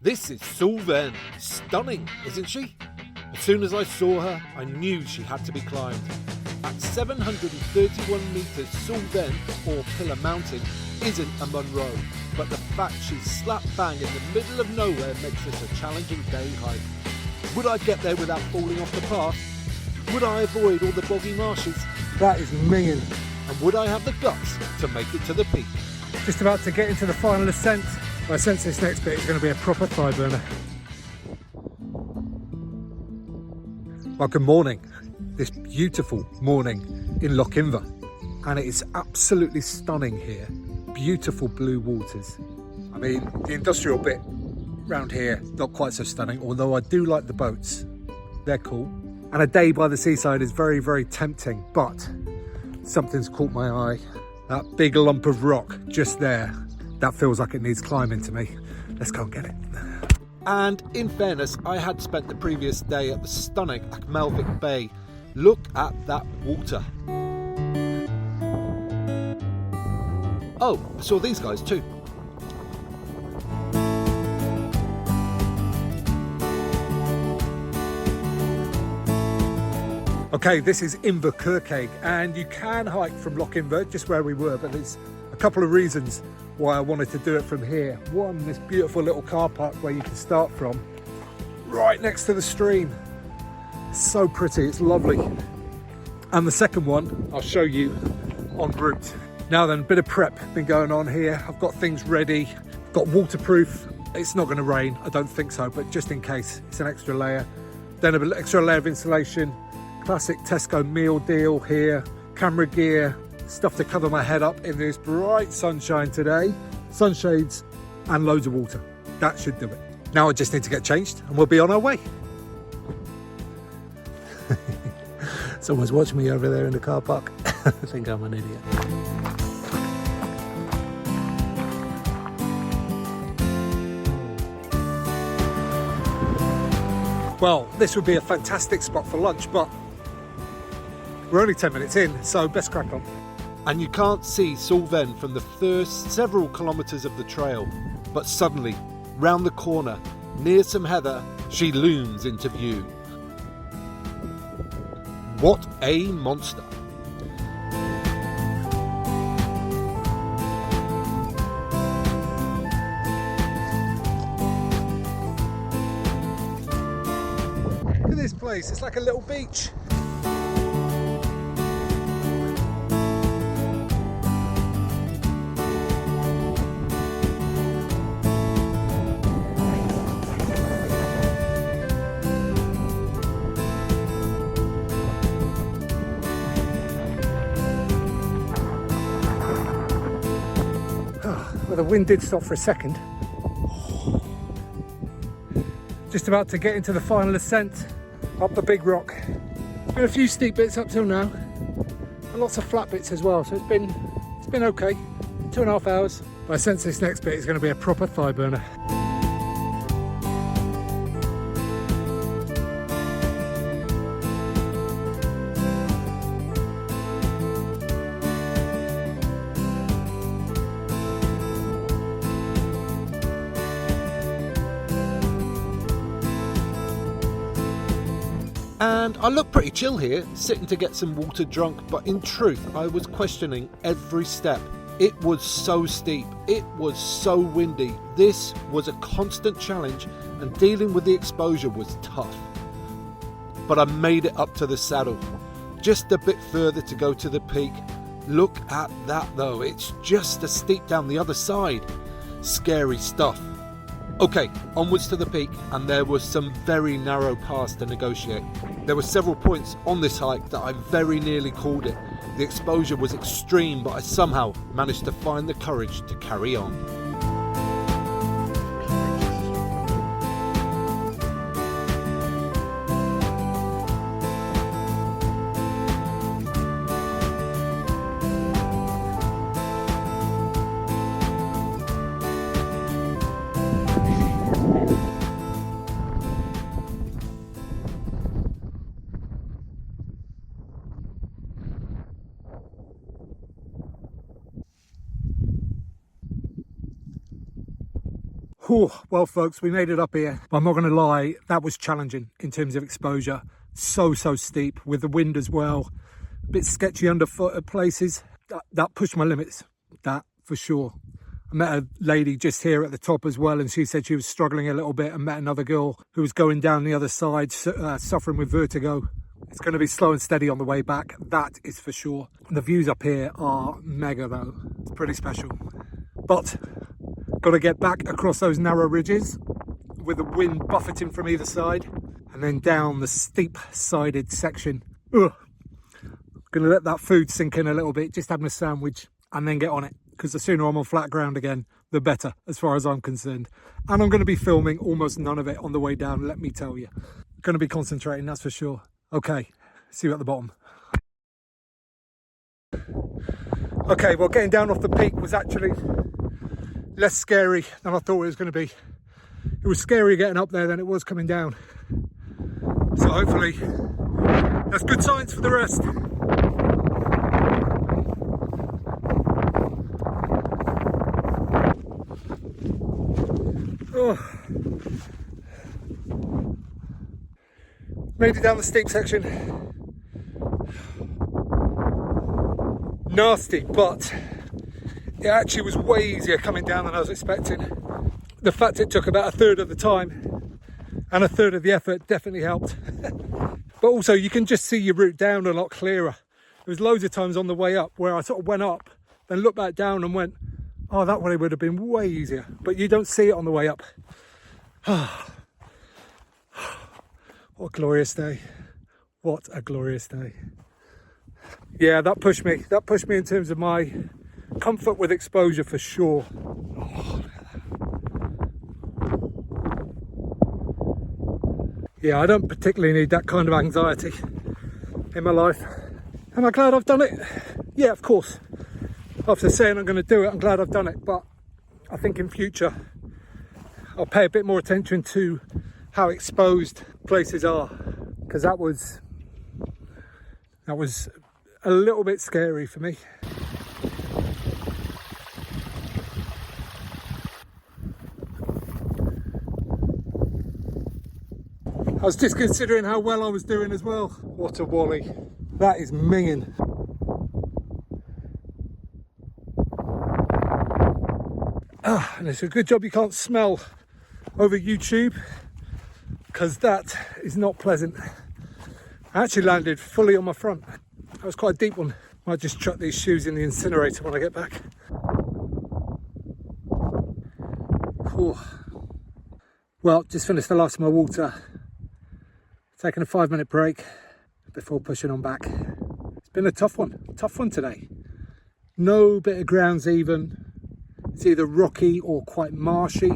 This is Suilven. Stunning, isn't she? As soon as I saw her, I knew she had to be climbed. At 731 metres, Suilven, or Pillar Mountain, isn't a Munro, but the fact she's slap bang in the middle of nowhere makes this a challenging day hike. Would I get there without falling off the path? Would I avoid all the boggy marshes? That is minging. And would I have the guts to make it to the peak? Just about to get into the final ascent. I sense this next bit is going to be a proper thigh burner. Well, good morning. This beautiful morning in Loch Inver, and it is absolutely stunning here. Beautiful blue waters. I mean, the industrial bit round here, not quite so stunning, although I do like the boats. They're cool. And a day by the seaside is very, very tempting, but something's caught my eye. That big lump of rock just there, that feels like it needs climbing to me. Let's go and get it. And in fairness, I had spent the previous day at the stunning Melvick Bay. Look at that water. Oh, I saw these guys too. Okay, this is Inverkirkegg, and you can hike from Loch Inver, just where we were, but there's a couple of reasons why I wanted to do it from here. One, this beautiful little car park where you can start from, right next to the stream. It's so pretty, it's lovely. And the second one, I'll show you en route. Now then, a bit of prep been going on here. I've got things ready, got waterproof. It's not gonna rain, I don't think so, but just in case, it's an extra layer. Then an extra layer of insulation. Classic Tesco meal deal here, camera gear, stuff to cover my head up in this bright sunshine today, sunshades and loads of water. That should do it. Now I just need to get changed and we'll be on our way. Someone's watching me over there in the car park. I think I'm an idiot. Well, this would be a fantastic spot for lunch, but we're only 10 minutes in, so best crack on. And you can't see Suilven from the first several kilometres of the trail, but suddenly, round the corner, near some heather, she looms into view. What a monster! Look at this place, it's like a little beach. Well, the wind did stop for a second. Just about to get into the final ascent up the big rock. Been a few steep bits up till now, and lots of flat bits as well. So it's been okay. 2.5 hours. But I sense this next bit is going to be a proper thigh burner. And I look pretty chill here, sitting to get some water drunk, but in truth, I was questioning every step. It was so steep, it was so windy. This was a constant challenge, and dealing with the exposure was tough. But I made it up to the saddle. Just a bit further to go to the peak. Look at that though, it's just as steep down the other side. Scary stuff. Okay, onwards to the peak, and there was some very narrow paths to negotiate. There were several points on this hike that I very nearly called it. The exposure was extreme, but I somehow managed to find the courage to carry on. Whew, well folks, we made it up here. I'm not going to lie, that was challenging in terms of exposure. So steep with the wind as well. A bit sketchy underfoot at places. That pushed my limits, that for sure. I met a lady just here at the top as well, and she said she was struggling a little bit, and met another girl who was going down the other side, suffering with vertigo. It's going to be slow and steady on the way back, that is for sure. The views up here are mega though. It's pretty special. But got to get back across those narrow ridges with the wind buffeting from either side, and then down the steep sided section. Ugh. Gonna let that food sink in a little bit, just have my sandwich and then get on it, because the sooner I'm on flat ground again, the better as far as I'm concerned. And I'm going to be filming almost none of it on the way down, let me tell you. Going to be concentrating, that's for sure. Okay, see you at the bottom. Okay, well, getting down off the peak was actually less scary than I thought it was going to be. It was scarier getting up there than it was coming down. So hopefully that's good signs for the rest. Oh. Made it down the steep section. Nasty, but it actually was way easier coming down than I was expecting. The fact it took about a third of the time and a third of the effort definitely helped. But also you can just see your route down a lot clearer. There was loads of times on the way up where I sort of went up, then looked back down and went, oh, that way would have been way easier. But you don't see it on the way up. What a glorious day. What a glorious day. Yeah, that pushed me. That pushed me in terms of my comfort with exposure for sure. Oh, look at that. Yeah, I don't particularly need that kind of anxiety in my life. Am I glad I've done it? Yeah, of course. After saying I'm going to do it, I'm glad I've done it. But I think in future, I'll pay a bit more attention to how exposed places are, because that was a little bit scary for me. I was just considering how well I was doing as well. What a wally. That is minging. And it's a good job you can't smell over YouTube, because that is not pleasant. I actually landed fully on my front. That was quite a deep one. Might just chuck these shoes in the incinerator when I get back. Whew. Well, just finished the last of my water. Taking a 5-minute break before pushing on back. It's been a tough one today. No bit of ground's even. It's either rocky or quite marshy,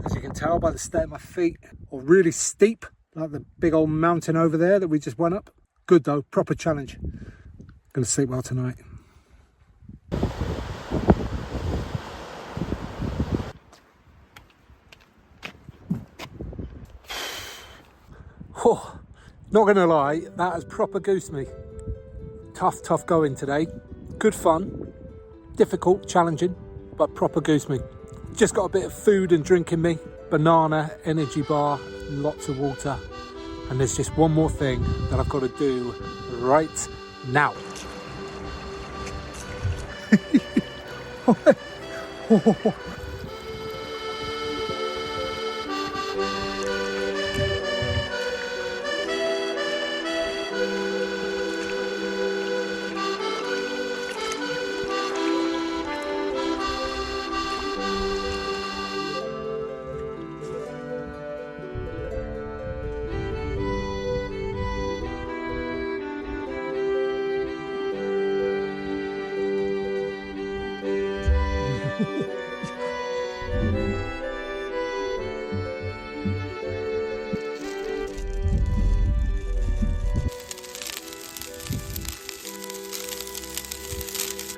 as you can tell by the state of my feet, or really steep, like the big old mountain over there that we just went up. Good though, proper challenge. Gonna sleep well tonight. Oh, not gonna lie, that has proper goosed me. Tough going today. Good fun, difficult, challenging, but proper goosed me. Just got a bit of food and drink in me. Banana, energy bar, lots of water. And there's just one more thing that I've got to do right now.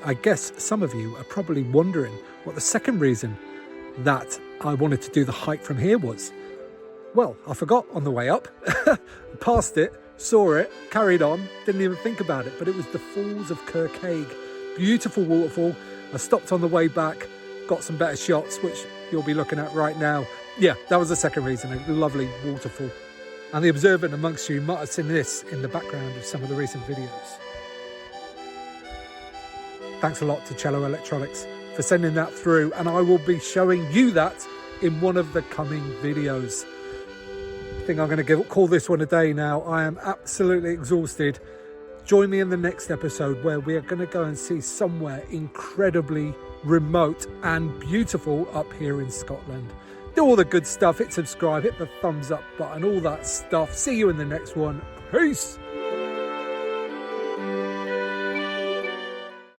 I guess some of you are probably wondering what the second reason that I wanted to do the hike from here was. Well, I forgot on the way up, passed it, saw it, carried on, didn't even think about it, but it was the Falls of Kirkhaig. Beautiful waterfall. I stopped on the way back, got some better shots, which you'll be looking at right now. Yeah, that was the second reason, a lovely waterfall. And the observant amongst you might have seen this in the background of some of the recent videos. Thanks a lot to Cello Electronics for sending that through, and I will be showing you that in one of the coming videos. I think I'm going to call this one a day now. I am absolutely exhausted. Join me in the next episode where we are going to go and see somewhere incredibly remote and beautiful up here in Scotland. Do all the good stuff, hit subscribe, hit the thumbs up button, all that stuff. See you in the next one. Peace.